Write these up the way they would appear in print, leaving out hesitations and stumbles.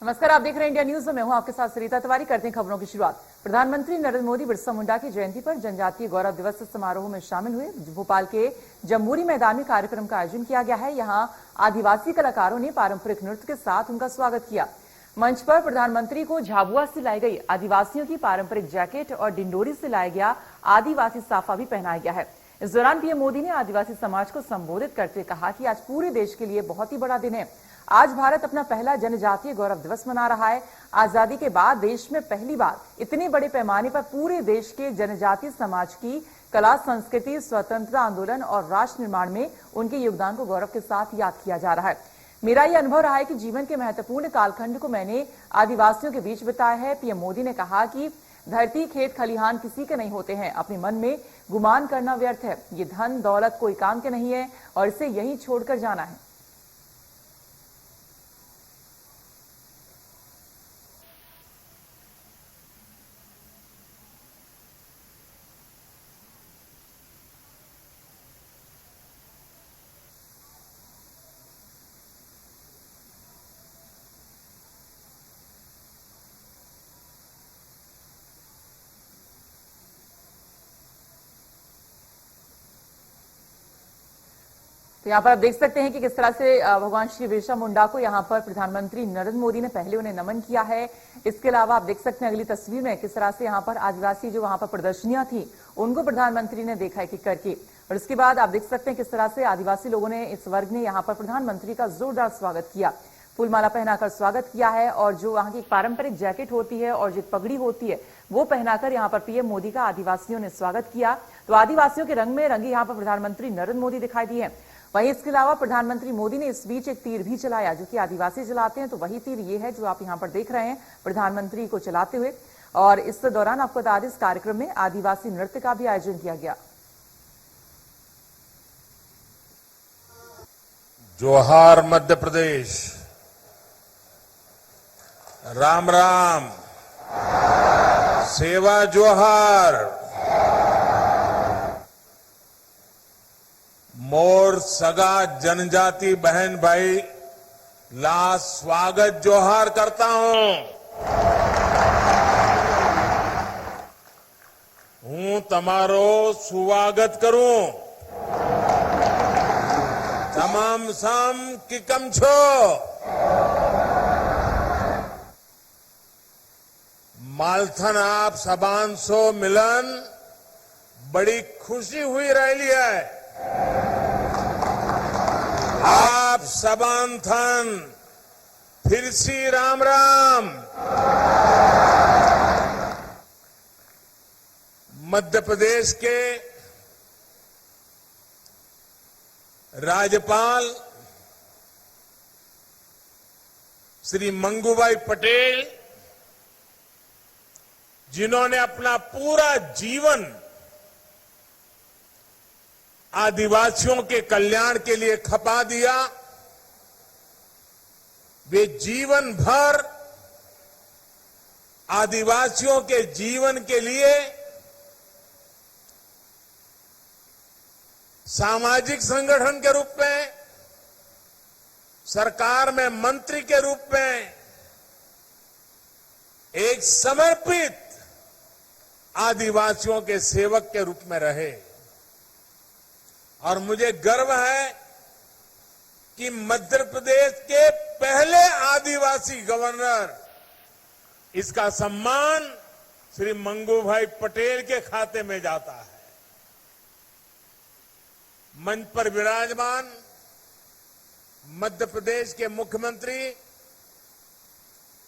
नमस्कार, आप देख रहे हैं इंडिया न्यूज। मैं हूं आपके साथ सरिता तिवारी। करते हैं खबरों की शुरुआत। प्रधानमंत्री नरेंद्र मोदी बिरसा मुंडा की जयंती पर जनजातीय गौरव दिवस समारोह में शामिल हुए। भोपाल के जम्बूरी मैदान में कार्यक्रम का आयोजन किया गया है। यहां आदिवासी कलाकारों ने पारंपरिक नृत्य के साथ उनका स्वागत किया। मंच पर प्रधानमंत्री को झाबुआ से लाई गई आदिवासियों की पारंपरिक जैकेट और डिंडोरी से लाया गया आदिवासी साफा भी पहनाया गया है। इस दौरान पीएम मोदी ने आदिवासी समाज को संबोधित करते हुए कहा कि आज पूरे देश के लिए बहुत ही बड़ा दिन है। आज भारत अपना पहला जनजातीय गौरव दिवस मना रहा है। आजादी के बाद देश में पहली बार इतने बड़े पैमाने पर पूरे देश के जनजातीय समाज की कला, संस्कृति, स्वतंत्रता आंदोलन और राष्ट्र निर्माण में उनके योगदान को गौरव के साथ याद किया जा रहा है। मेरा यह अनुभव रहा है कि जीवन के महत्वपूर्ण कालखंड को मैंने आदिवासियों के बीच बिताया है। पीएम मोदी ने कहा कि धरती, खेत, खलिहान किसी के नहीं होते हैं। अपने मन में गुमान करना व्यर्थ है। ये धन दौलत कोई काम के नहीं है और इसे यहीं छोड़कर जाना है। तो यहाँ पर आप देख सकते हैं कि किस तरह से भगवान श्री बिरसा मुंडा को यहाँ पर प्रधानमंत्री नरेंद्र मोदी ने पहले उन्हें नमन किया है। इसके अलावा आप देख सकते हैं अगली तस्वीर में किस तरह से यहाँ पर आदिवासी जो वहां पर प्रदर्शनियां थी उनको प्रधानमंत्री ने देखा एक करके। और इसके बाद आप देख सकते हैं किस तरह से आदिवासी लोगों ने, इस वर्ग ने यहाँ पर प्रधानमंत्री का जोरदार स्वागत किया। फूलमाला पहनाकर स्वागत किया है और जो वहां की पारंपरिक जैकेट होती है और जो पगड़ी होती है वो पहनाकर यहाँ पर पीएम मोदी का आदिवासियों ने स्वागत किया। तो आदिवासियों के रंग में रंगी यहाँ पर प्रधानमंत्री नरेंद्र मोदी दिखाई दिए हैं। वहीं इसके अलावा प्रधानमंत्री मोदी ने इस बीच एक तीर भी चलाया जो कि आदिवासी चलाते हैं। तो वही तीर ये है जो आप यहां पर देख रहे हैं प्रधानमंत्री को चलाते हुए। और इस दौरान आपको बता दें इस कार्यक्रम में आदिवासी नृत्य का भी आयोजन किया गया। जोहार मध्य प्रदेश, राम राम, सेवा जोहार। मोर सगा जनजाति बहन भाई ला स्वागत जोहार करता हूं तमारो स्वागत करूं। तमाम सम की कम छो मालथन आप सबान सो मिलन बड़ी खुशी हुई रही है। आप सबांथन फिर सी राम राम। मध्य प्रदेश के राज्यपाल श्री मंगूभाई पटेल, जिन्होंने अपना पूरा जीवन आदिवासियों के कल्याण के लिए खपा दिया, वे जीवन भर आदिवासियों के जीवन के लिए सामाजिक संगठन के रूप में, सरकार में मंत्री के रूप में एक समर्पित आदिवासियों के सेवक के रूप में रहे। और मुझे गर्व है कि मध्य प्रदेश के पहले आदिवासी गवर्नर, इसका सम्मान श्री मंगूभाई पटेल के खाते में जाता है। मंच पर विराजमान मध्य प्रदेश के मुख्यमंत्री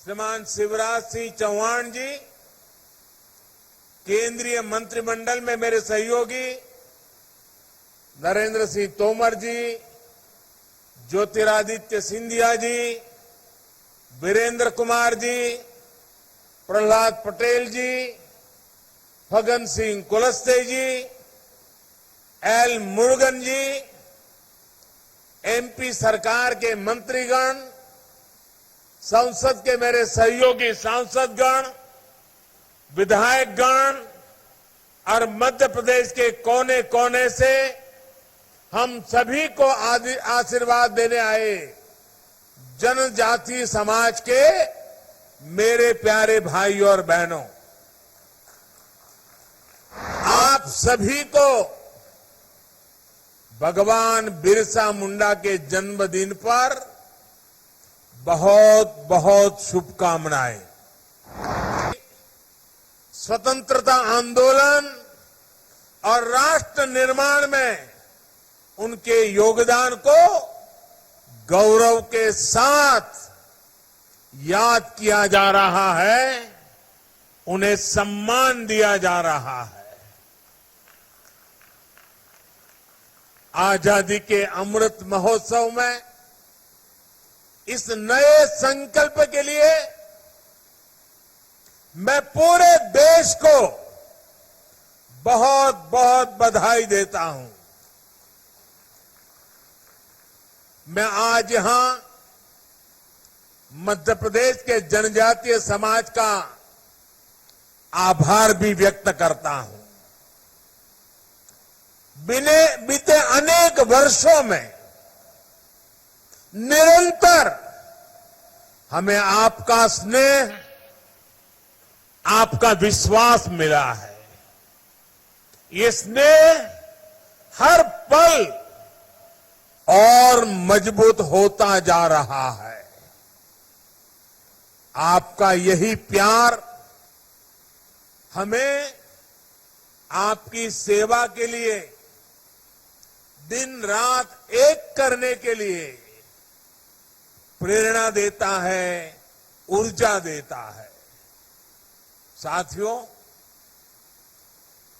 श्रीमान शिवराज सिंह चौहान जी, केंद्रीय मंत्रिमंडल में मेरे सहयोगी नरेंद्र सिंह तोमर जी, ज्योतिरादित्य सिंधिया जी, वीरेंद्र कुमार जी, प्रहलाद पटेल जी, फगन सिंह कुलस्ते जी, एल मुरुगन जी, एमपी सरकार के मंत्रीगण, संसद के मेरे सहयोगी सांसदगण, विधायकगण और मध्य प्रदेश के कोने कोने से हम सभी को आशीर्वाद देने आए जनजातीय समाज के मेरे प्यारे भाई और बहनों, आप सभी को भगवान बिरसा मुंडा के जन्मदिन पर बहुत बहुत शुभकामनाएं। स्वतंत्रता आंदोलन और राष्ट्र निर्माण में उनके योगदान को गौरव के साथ याद किया जा रहा है, उन्हें सम्मान दिया जा रहा है। आजादी के अमृत महोत्सव में इस नए संकल्प के लिए मैं पूरे देश को बहुत बहुत बधाई देता हूं। मैं आज यहां मध्य प्रदेश के जनजातीय समाज का आभार भी व्यक्त करता हूं। बीते अनेक वर्षों में निरंतर हमें आपका स्नेह, आपका विश्वास मिला है। ये स्नेह हर पल और मजबूत होता जा रहा है। आपका यही प्यार हमें आपकी सेवा के लिए दिन रात एक करने के लिए प्रेरणा देता है, ऊर्जा देता है। साथियों,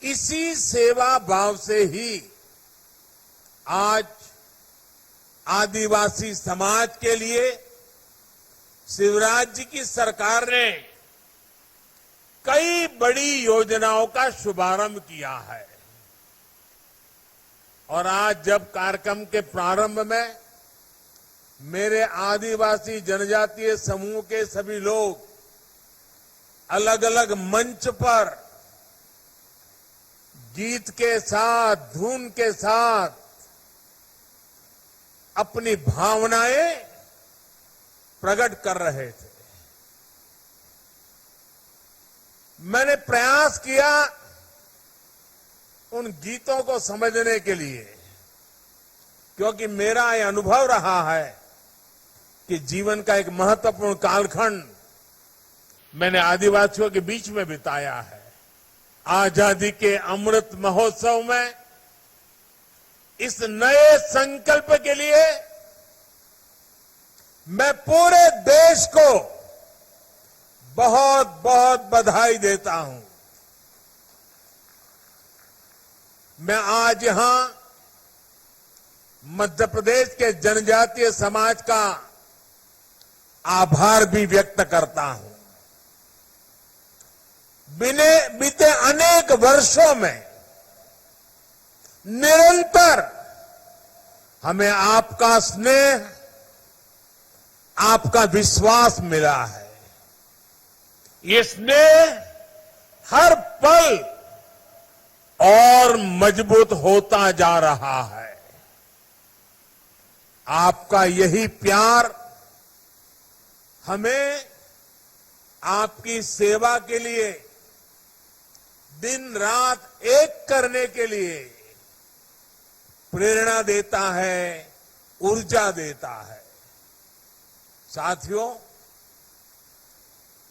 इसी सेवा भाव से ही आज आदिवासी समाज के लिए शिवराज जी की सरकार ने कई बड़ी योजनाओं का शुभारंभ किया है। और आज जब कार्यक्रम के प्रारंभ में मेरे आदिवासी जनजातीय समूह के सभी लोग अलग अलग मंच पर गीत के साथ, धुन के साथ अपनी भावनाएं प्रकट कर रहे थे, मैंने प्रयास किया उन गीतों को समझने के लिए, क्योंकि मेरा यह अनुभव रहा है कि जीवन का एक महत्वपूर्ण कालखंड मैंने आदिवासियों के बीच में बिताया है। आजादी के अमृत महोत्सव में इस नए संकल्प के लिए मैं पूरे देश को बहुत बहुत बधाई देता हूं। मैं आज यहां मध्य प्रदेश के जनजातीय समाज का आभार भी व्यक्त करता हूं। बीते अनेक वर्षों में निरंतर हमें आपका स्नेह, आपका विश्वास मिला है। ये स्नेह हर पल और मजबूत होता जा रहा है। आपका यही प्यार हमें आपकी सेवा के लिए दिन रात एक करने के लिए प्रेरणा देता है, ऊर्जा देता है। साथियों,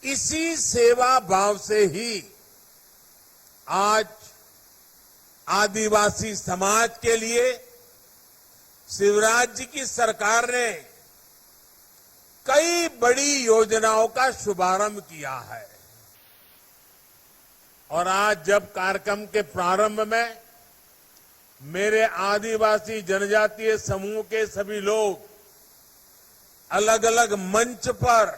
इसी सेवा भाव से ही आज आदिवासी समाज के लिए शिवराज जी की सरकार ने कई बड़ी योजनाओं का शुभारंभ किया है। और आज जब कार्यक्रम के प्रारंभ में मेरे आदिवासी जनजातीय समूह के सभी लोग अलग अलग मंच पर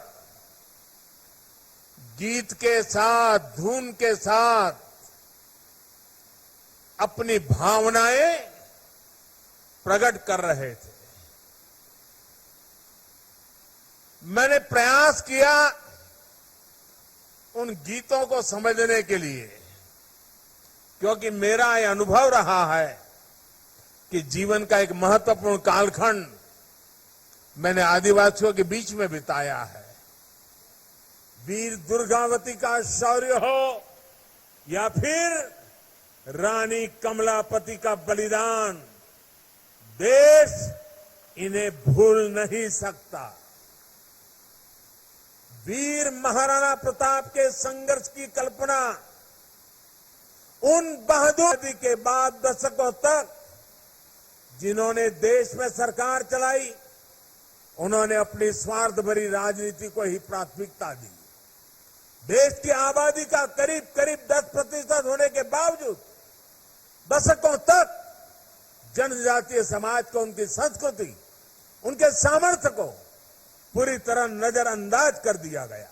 गीत के साथ, धुन के साथ अपनी भावनाएं प्रकट कर रहे थे, मैंने प्रयास किया उन गीतों को समझने के लिए, क्योंकि मेरा यह अनुभव रहा है कि जीवन का एक महत्वपूर्ण कालखंड मैंने आदिवासियों के बीच में बिताया है। वीर दुर्गावती का शौर्य हो या फिर रानी कमलापति का बलिदान, देश इन्हें भूल नहीं सकता। वीर महाराणा प्रताप के संघर्ष की कल्पना उन बहादुर के बाद दशकों तक जिन्होंने देश में सरकार चलाई, उन्होंने अपनी स्वार्थ भरी राजनीति को ही प्राथमिकता दी। देश की आबादी का करीब करीब 10% होने के बावजूद दशकों तक जनजातीय समाज को, उनकी संस्कृति, उनके सामर्थ्य को पूरी तरह नजरअंदाज कर दिया गया।